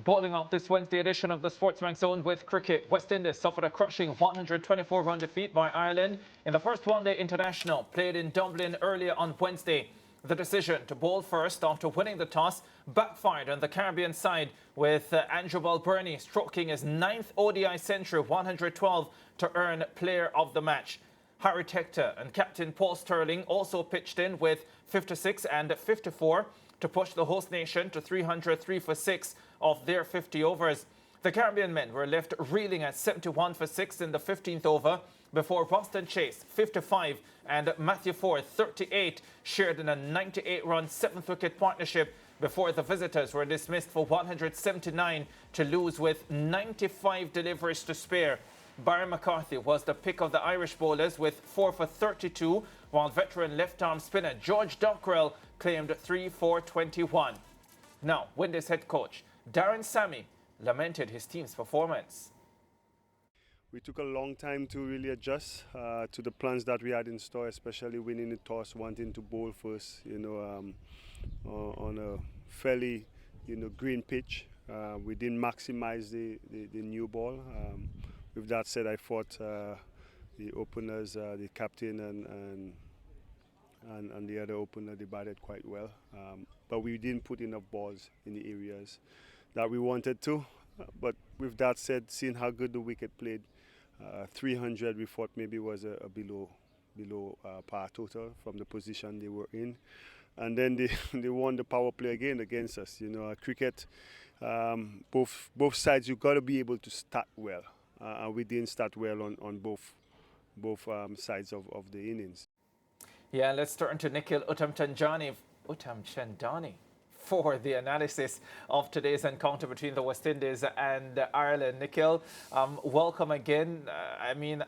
Bowling off this Wednesday edition of the SportsMax Zone with cricket, West Indies suffered a crushing 124-run defeat by Ireland in the first one-day international played in Dublin earlier on Wednesday. The decision to bowl first after winning the toss backfired on the Caribbean side, with Andrew Balbirnie stroking his ninth ODI century, 112, to earn Player of the Match. Harry Tector and captain Paul Stirling also pitched in with 56 and 54 to push the host nation to 303 for 6 of their 50 overs. The Caribbean men were left reeling at 71 for 6 in the 15th over before Boston Chase, 55, and Matthew Ford, 38, shared in a 98-run 7th-wicket partnership before the visitors were dismissed for 179 to lose with 95 deliveries to spare. Byron McCarthy was the pick of the Irish bowlers with 4 for 32, while veteran left-arm spinner George Dockrell claimed 3 for 21. Now, Windies head coach Darren Sammy lamented his team's performance. We took a long time to really adjust to the plans that we had in store, especially winning the toss, wanting to bowl first, on a fairly, green pitch. We didn't maximize the new ball. With that said, I thought the openers, the captain and the other opener, they batted quite well. But we didn't put enough balls in the areas that we wanted to. But with that said, seeing how good the wicket played, 300 we thought maybe was a below par total from the position they were in. And then they won the power play again against us. Cricket, both sides, you've got to be able to start well. We didn't start well on both sides of the innings. Yeah, let's turn to Nikhil Uttamchandani for the analysis of today's encounter between the West Indies and Ireland. Nikhil, welcome again.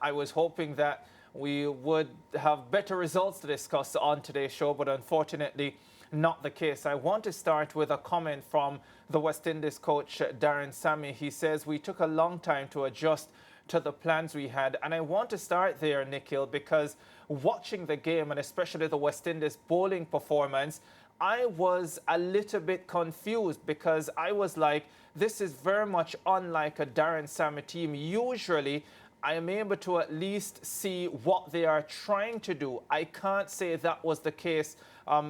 I was hoping that we would have better results to discuss on today's show, but unfortunately not the case. I want to start with a comment from the West Indies coach, Darren Sammy. He says, we took a long time to adjust to the plans we had. And I want to start there, Nikhil, because watching the game, and especially the West Indies bowling performance, I was a little bit confused because I was like, this is very much unlike a Darren Sammy team. Usually, I am able to at least see what they are trying to do. I can't say that was the case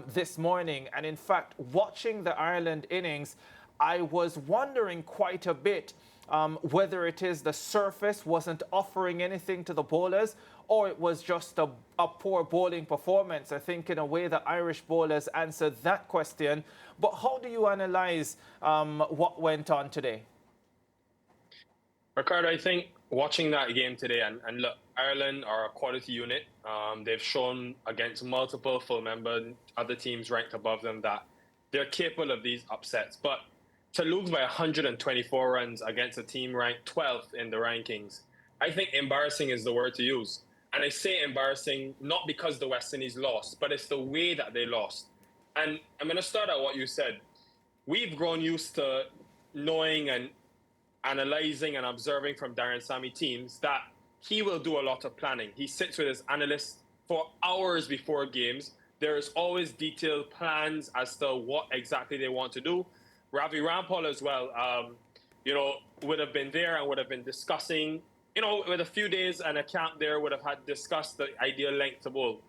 this morning. And in fact, watching the Ireland innings, I was wondering quite a bit whether it is the surface wasn't offering anything to the bowlers or it was just a poor bowling performance. I think in a way the Irish bowlers answered that question. But how do you analyze what went on today? Ricardo, I think watching that game today, and look, Ireland are a quality unit. They've shown against multiple full member other teams ranked above them that they're capable of these upsets. But to lose by 124 runs against a team ranked 12th in the rankings, I think embarrassing is the word to use. And I say embarrassing not because the West Indies lost, but it's the way that they lost. And I'm going to start at what you said. We've grown used to knowing and analyzing and observing from Darren Sammy teams that he will do a lot of planning. He sits with his analysts for hours before games. There is always detailed plans as to what exactly they want to do. Ravi Rampal as well, would have been there and would have been discussing, with a few days and a camp there, would have had discussed the ideal length to bowl.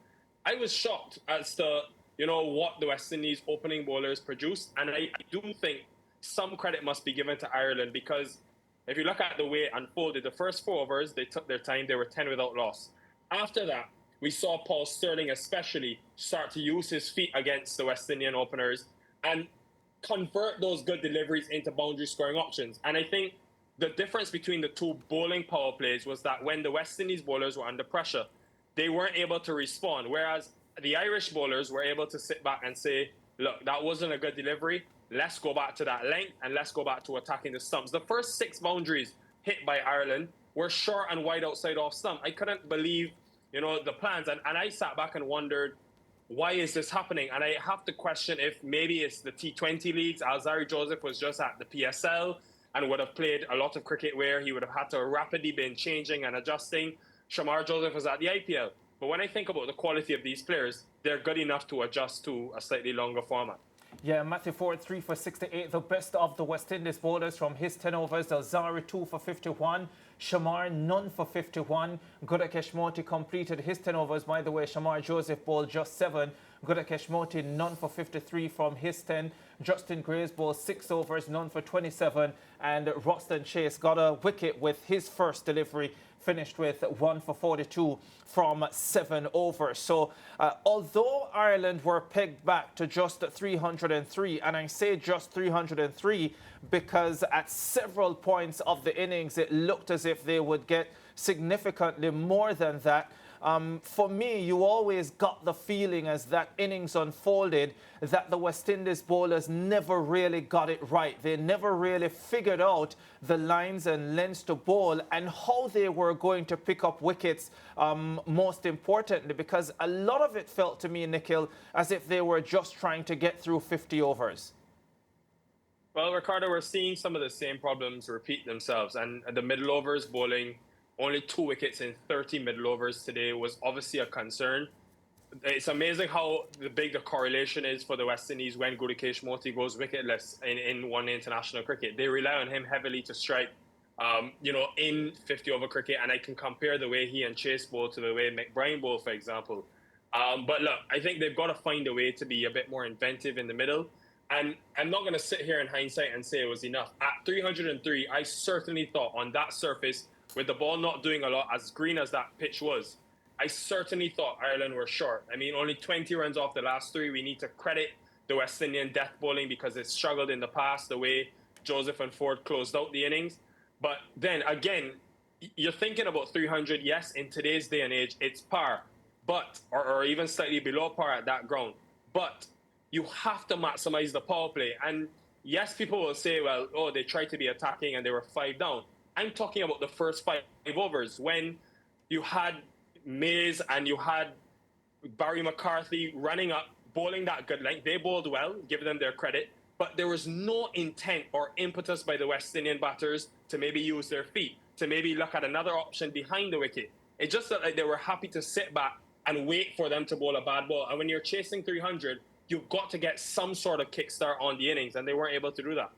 I was shocked as to, what the West Indies opening bowlers produced. And I do think some credit must be given to Ireland because if you look at the way it unfolded, the first 4 overs, they took their time. They were 10 without loss. After that, we saw Paul Stirling especially start to use his feet against the West Indian openers and convert those good deliveries into boundary scoring options. And I think the difference between the two bowling power plays was that when the West Indies bowlers were under pressure, they weren't able to respond. Whereas the Irish bowlers were able to sit back and say, look, that wasn't a good delivery. Let's go back to that length and let's go back to attacking the stumps. The first 6 boundaries hit by Ireland were short and wide outside off stump. I couldn't believe, the plans. And I sat back and wondered, why is this happening? And I have to question if maybe it's the T20 leagues. Alzari Joseph was just at the PSL and would have played a lot of cricket where he would have had to rapidly been changing and adjusting. Shamar Joseph was at the IPL. But when I think about the quality of these players, they're good enough to adjust to a slightly longer format. Yeah, Matthew Ford 3 for 68, the best of the West Indies bowlers from his 10 overs. Alzari 2 for 51, Shamar none for 51. Gudakesh Moti completed his 10 overs. By the way, Shamar Joseph bowled just 7. Gudakesh Moti none for 53 from his 10. Justin Graves bowled 6 overs, none for 27. And Roston Chase got a wicket with his first delivery, finished with 1 for 42 from 7 overs. So although Ireland were pegged back to just 303, and I say just 303 because at several points of the innings it looked as if they would get significantly more than that. For me, you always got the feeling as that innings unfolded that the West Indies bowlers never really got it right. They never really figured out the lines and lengths to bowl and how they were going to pick up wickets, most importantly, because a lot of it felt to me, Nikhil, as if they were just trying to get through 50 overs. Well, Ricardo, we're seeing some of the same problems repeat themselves, and the middle overs bowling only 2 wickets in 30 middle overs today was obviously a concern. It's amazing how big the correlation is for the West Indies when Gudakesh Moti goes wicketless in one international cricket. They rely on him heavily to strike, in 50-over cricket, and I can compare the way he and Chase bowl to the way McBride bowl, for example. But look, I think they've got to find a way to be a bit more inventive in the middle. And I'm not going to sit here in hindsight and say it was enough. At 303, I certainly thought on that surface, with the ball not doing a lot, as green as that pitch was, I certainly thought Ireland were short. I mean, only 20 runs off the last 3. We need to credit the West Indian death bowling because it struggled in the past, the way Joseph and Ford closed out the innings. But then, again, you're thinking about 300. Yes, in today's day and age, it's par, but or even slightly below par at that ground. But you have to maximize the power play. And yes, people will say, well, they tried to be attacking and they were 5 down. I'm talking about the first 5 overs when you had Mays and you had Barry McCarthy running up, bowling that good length. They bowled well, give them their credit, but there was no intent or impetus by the West Indian batters to maybe use their feet, to maybe look at another option behind the wicket. It just felt like they were happy to sit back and wait for them to bowl a bad ball. And when you're chasing 300, you've got to get some sort of kickstart on the innings, and they weren't able to do that.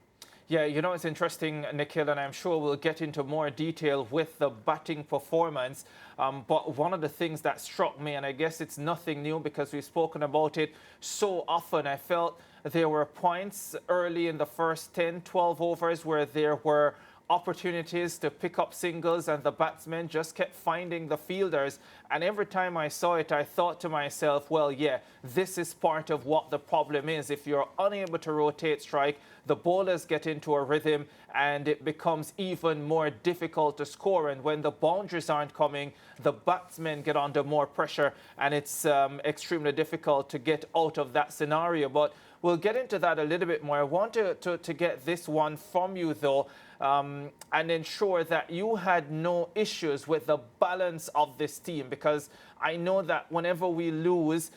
Yeah, it's interesting, Nikhil, and I'm sure we'll get into more detail with the batting performance. But one of the things that struck me, and I guess it's nothing new because we've spoken about it so often, I felt there were points early in the first 10, 12 overs where there were opportunities to pick up singles and the batsmen just kept finding the fielders. And every time I saw it, I thought to myself, well, yeah, this is part of what the problem is. If you're unable to rotate strike, the bowlers get into a rhythm and it becomes even more difficult to score. And when the boundaries aren't coming, the batsmen get under more pressure and it's extremely difficult to get out of that scenario. But we'll get into that a little bit more. I want to get this one from you, though, and ensure that you had no issues with the balance of this team, because I know that whenever we lose,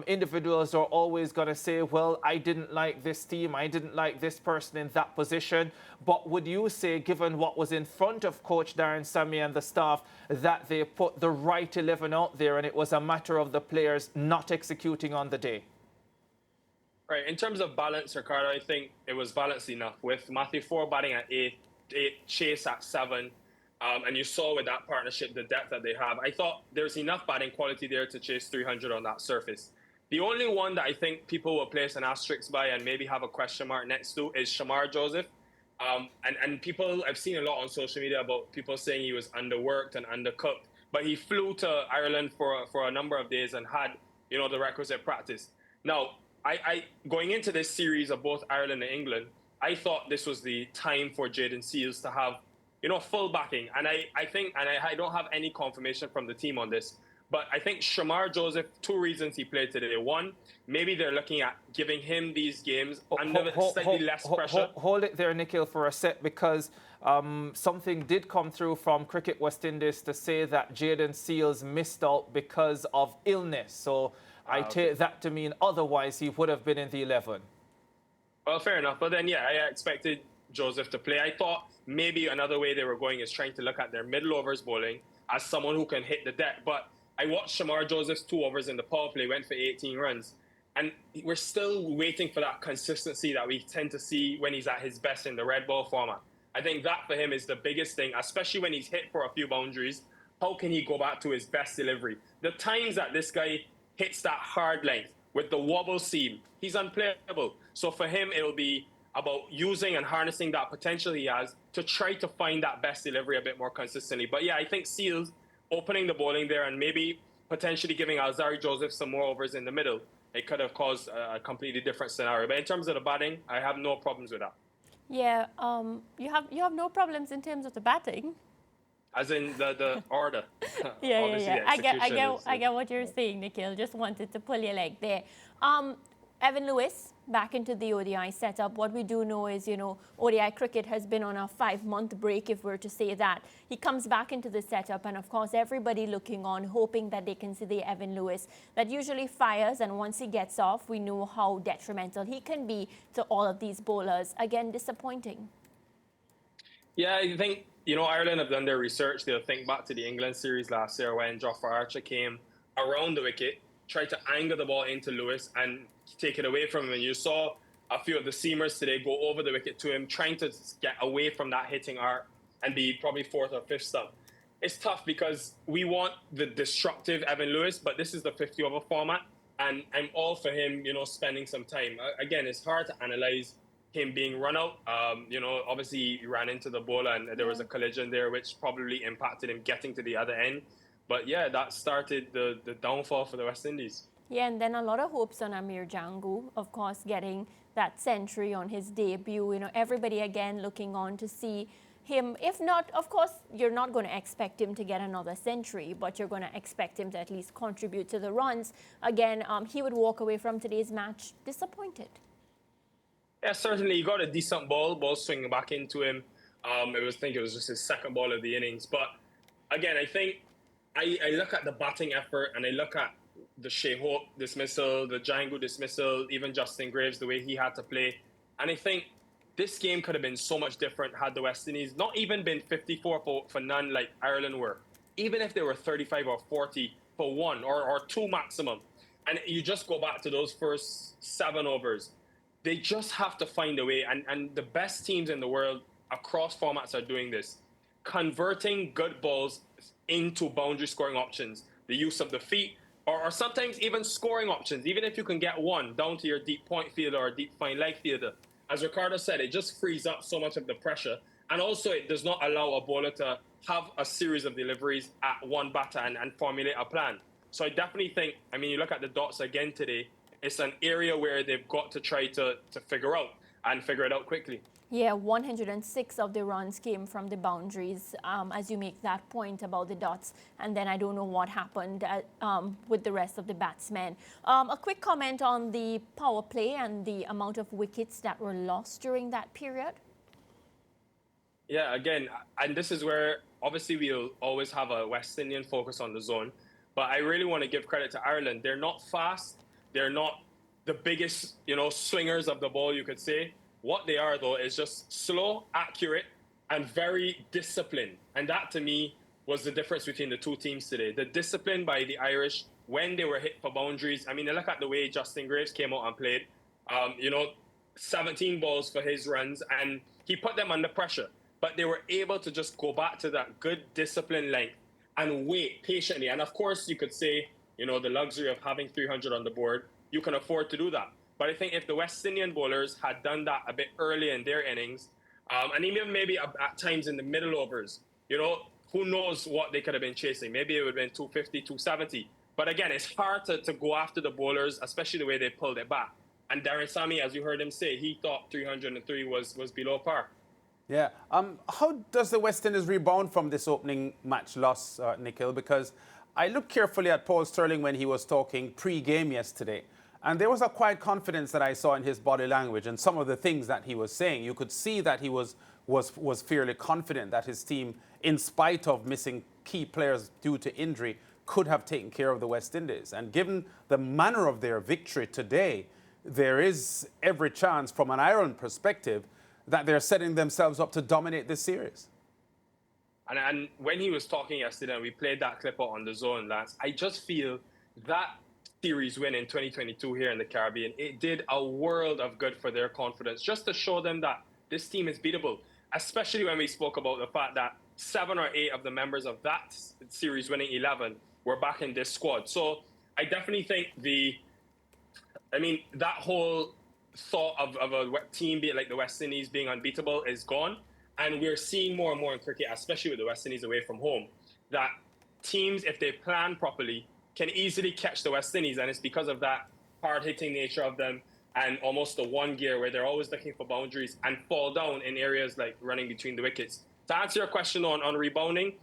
individuals are always going to say, well, I didn't like this team, I didn't like this person in that position. But would you say, given what was in front of Coach Darren Sammy and the staff, that they put the right 11 out there and it was a matter of the players not executing on the day? Right. In terms of balance, Ricardo, I think it was balanced enough with Matthew Ford batting at 8, Chase at 7. And you saw with that partnership the depth that they have. I thought there's enough batting quality there to chase 300 on that surface. The only one that I think people will place an asterisk by and maybe have a question mark next to is Shamar Joseph. And people, I've seen a lot on social media about people saying he was underworked and undercooked. But he flew to Ireland for a number of days and had, the requisite practice. Now, I going into this series of both Ireland and England, I thought this was the time for Jayden Seales to have, full backing. And I think, and I don't have any confirmation from the team on this, but I think Shamar Joseph, 2 reasons he played today. One, maybe they're looking at giving him these games under slightly less pressure. Hold it there, Nikhil, for a sec, because something did come through from Cricket West Indies to say that Jayden Seales missed out because of illness. So I take that to mean otherwise he would have been in the 11. Well, fair enough. But then, yeah, I expected Joseph to play. I thought maybe another way they were going is trying to look at their middle overs bowling as someone who can hit the deck. But I watched Shamar Joseph's 2 overs in the power play, went for 18 runs. And we're still waiting for that consistency that we tend to see when he's at his best in the red ball format. I think that for him is the biggest thing, especially when he's hit for a few boundaries. How can he go back to his best delivery? The times that this guy hits that hard length with the wobble seam, he's unplayable. So for him, it'll be about using and harnessing that potential he has to try to find that best delivery a bit more consistently. But yeah, I think Seals opening the bowling there and maybe potentially giving Alzari Joseph some more overs in the middle, it could have caused a completely different scenario. But in terms of the batting, I have no problems with that. Yeah, you have no problems in terms of the batting. As in the order. Yeah. I get what you're saying, Nikhil. Just wanted to pull your leg there. Evan Lewis back into the ODI setup. What we do know is, ODI cricket has been on a 5-month break, if we're to say that. He comes back into the setup, and of course, everybody looking on, hoping that they can see the Evan Lewis that usually fires, and once he gets off, we know how detrimental he can be to all of these bowlers. Again, disappointing. Yeah, I think, Ireland have done their research. They'll think back to the England series last year when Jofra Archer came around the wicket, tried to angle the ball into Lewis and take it away from him. And you saw a few of the seamers today go over the wicket to him, trying to get away from that hitting arc and be probably 4th or 5th stump. It's tough because we want the destructive Evan Lewis, but this is the 50-over format, and I'm all for him, spending some time. Again, it's hard to analyze him being run out. Obviously he ran into the bowler and there was a collision there, which probably impacted him getting to the other end. But yeah, that started the downfall for the West Indies. Yeah, and then a lot of hopes on Amir Jangu, of course, getting that century on his debut. Everybody again looking on to see him. If not, of course, you're not going to expect him to get another century, but you're going to expect him to at least contribute to the runs. Again, he would walk away from today's match disappointed. Yeah, certainly. He got a decent ball swinging back into him. I think it was just his second ball of the innings. But again, I think I look at the batting effort and I look at the Shea Hope dismissal, the Django dismissal, even Justin Graves, the way he had to play. And I think this game could have been so much different had the West Indies not even been 54 for none like Ireland were. Even if they were 35 or 40 for one or two maximum. And you just go back to those first 7 overs. They just have to find a way. And the best teams in the world across formats are doing this. Converting good balls into boundary scoring options. The use of the feet, or sometimes even scoring options. Even if you can get one down to your deep point fielder or deep fine leg fielder. As Ricardo said, it just frees up so much of the pressure. And also it does not allow a bowler to have a series of deliveries at one batter and formulate a plan. So I definitely think, you look at the dots again today, it's an area where they've got to try to figure out and figure it out quickly. Yeah, 106 of the runs came from the boundaries, as you make that point about the dots. And then I don't know what happened with the rest of the batsmen. A quick comment on the power play and the amount of wickets that were lost during that period. Yeah, again, and this is where obviously we'll always have a West Indian focus on the zone. But I really want to give credit to Ireland. They're not fast. They're not the biggest, swingers of the ball, you could say. What they are, though, is just slow, accurate, and very disciplined. And that, to me, was the difference between the two teams today. The discipline by the Irish when they were hit for boundaries. Look at the way Justin Graves came out and played. 17 balls for his runs, and he put them under pressure. But they were able to just go back to that good discipline length and wait patiently. And, of course, you could say, the luxury of having 300 on the board, you can afford to do that. But I think if the West Indian bowlers had done that a bit early in their innings, and even maybe at times in the middle overs, who knows what they could have been chasing. Maybe it would have been 250, 270. But again, it's hard to go after the bowlers, especially the way they pulled it back. And Darren Sammy, as you heard him say, he thought 303 was below par. Yeah. How does the West Indies rebound from this opening match loss, Nikhil? Because I looked carefully at Paul Sterling when he was talking pre-game yesterday. And there was a quiet confidence that I saw in his body language and some of the things that he was saying. You could see that he was fairly confident that his team, in spite of missing key players due to injury, could have taken care of the West Indies. And given the manner of their victory today, there is every chance from an Ireland perspective that they're setting themselves up to dominate this series. And when he was talking yesterday, and we played that clip out on the zone, Lance, I just feel that series win in 2022 here in the Caribbean, it did a world of good for their confidence, just to show them that this team is beatable, especially when we spoke about the fact that 7 or 8 of the members of that series winning 11 were back in this squad. So I definitely think that whole thought of a team like the West Indies being unbeatable is gone. And we're seeing more and more in cricket, especially with the West Indies away from home, that teams, if they plan properly, can easily catch the West Indies. And it's because of that hard-hitting nature of them and almost the one gear where they're always looking for boundaries and fall down in areas like running between the wickets. To answer your question on rebounding,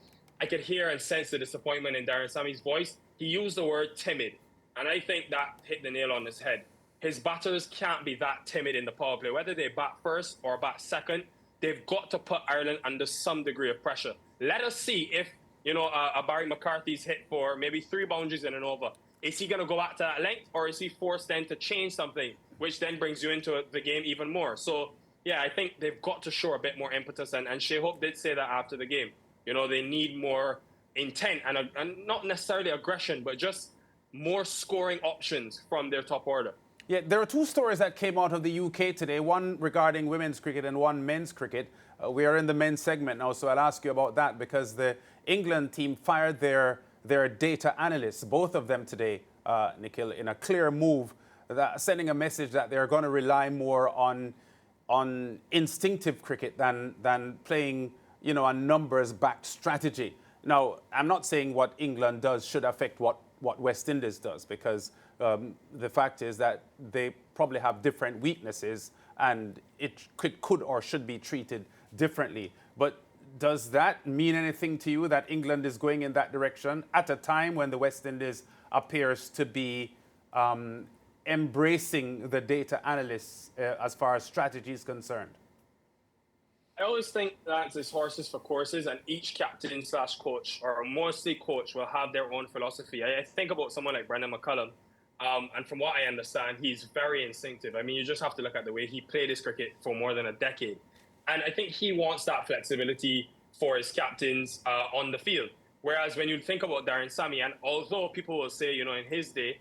I could hear and sense the disappointment in Darren Sammy's voice. He used the word timid, and I think that hit the nail on his head. His batters can't be that timid in the power play. Whether they bat first or bat second, they've got to put Ireland under some degree of pressure. Let us see if, a Barry McCarthy's hit for maybe 3 boundaries in an over. Is he going to go back to that length, or is he forced then to change something, which then brings you into the game even more? So, yeah, I think they've got to show a bit more impetus, and Shea Hope did say that after the game. They need more intent and not necessarily aggression, but just more scoring options from their top order. Yeah, there are 2 stories that came out of the UK today, one regarding women's cricket and one men's cricket. We are in the men's segment now, so I'll ask you about that, because the England team fired their data analysts, both of them today, Nikhil, in a clear move, sending a message that they're going to rely more on instinctive cricket than playing, a numbers-backed strategy. Now, I'm not saying what England does should affect what West Indies does, because the fact is that they probably have different weaknesses and it could or should be treated differently. But does that mean anything to you that England is going in that direction at a time when the West Indies appears to be embracing the data analysts as far as strategy is concerned? I always think that it's horses for courses, and each captain / coach, or mostly coach, will have their own philosophy. I think about someone like Brendan McCullum, and from what I understand, he's very instinctive. I mean, you just have to look at the way he played his cricket for more than a decade. And I think he wants that flexibility for his captains on the field. Whereas when you think about Darren Sammy, and although people will say, in his day,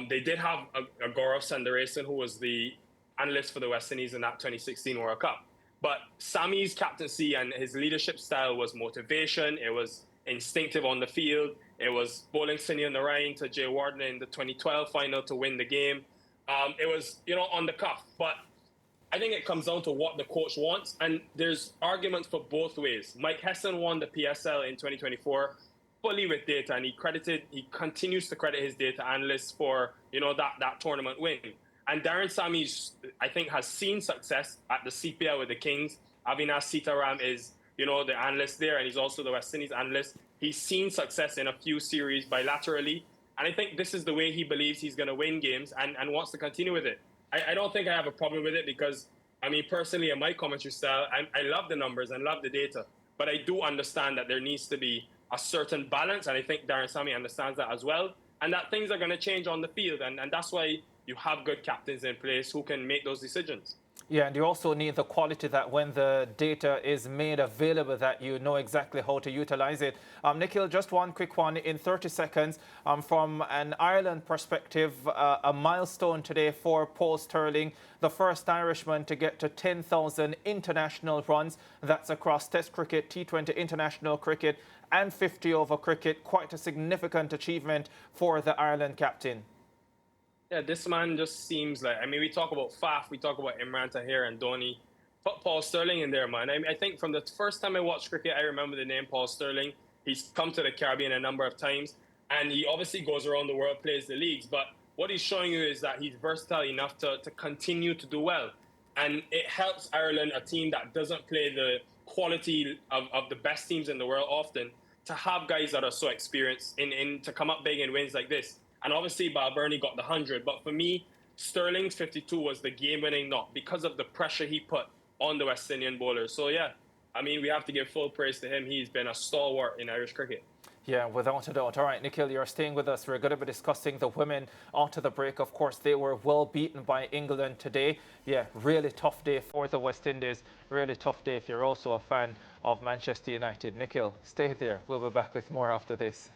they did have a Gaurav Sundaresan, who was the analyst for the West Indies in that 2016 World Cup. But Sammy's captaincy and his leadership style was motivation. It was instinctive on the field. It was bowling Sunil Narayan to Jay Warden in the 2012 final to win the game. It was, on the cuff. But I think it comes down to what the coach wants. And there's arguments for both ways. Mike Hesson won the PSL in 2024 fully with data. And he continues to credit his data analysts for, that tournament win. And Darren Sammy, I think, has seen success at the CPL with the Kings. Avinash Sitaram is, the analyst there, and he's also the West Indies analyst. He's seen success in a few series bilaterally. And I think this is the way he believes he's going to win games and wants to continue with it. I don't think I have a problem with it because, personally, in my commentary style, I love the numbers and love the data. But I do understand that there needs to be a certain balance, and I think Darren Sammy understands that as well, and that things are going to change on the field. And that's why you have good captains in place who can make those decisions. Yeah, and you also need the quality that when the data is made available, that you know exactly how to utilize it. Nikhil, just one quick one in 30 seconds. From an Ireland perspective, a milestone today for Paul Stirling, the first Irishman to get to 10,000 international runs. That's across Test cricket, T20 international cricket, and 50-over cricket. Quite a significant achievement for the Ireland captain. Yeah, this man just seems like, we talk about Faf, we talk about Imran Tahir and Dhoni. Put Paul Stirling in there, man. I think from the first time I watched cricket, I remember the name Paul Stirling. He's come to the Caribbean a number of times, and he obviously goes around the world, plays the leagues. But what he's showing you is that he's versatile enough to continue to do well. And it helps Ireland, a team that doesn't play the quality of the best teams in the world often, to have guys that are so experienced to come up big in wins like this. And obviously, Balbirnie got the 100. But for me, Stirling's 52 was the game-winning knock because of the pressure he put on the West Indian bowlers. So, yeah, we have to give full praise to him. He's been a stalwart in Irish cricket. Yeah, without a doubt. All right, Nikhil, you're staying with us. We're going to be discussing the women after the break. Of course, they were well beaten by England today. Yeah, really tough day for the West Indies. Really tough day if you're also a fan of Manchester United. Nikhil, stay there. We'll be back with more after this.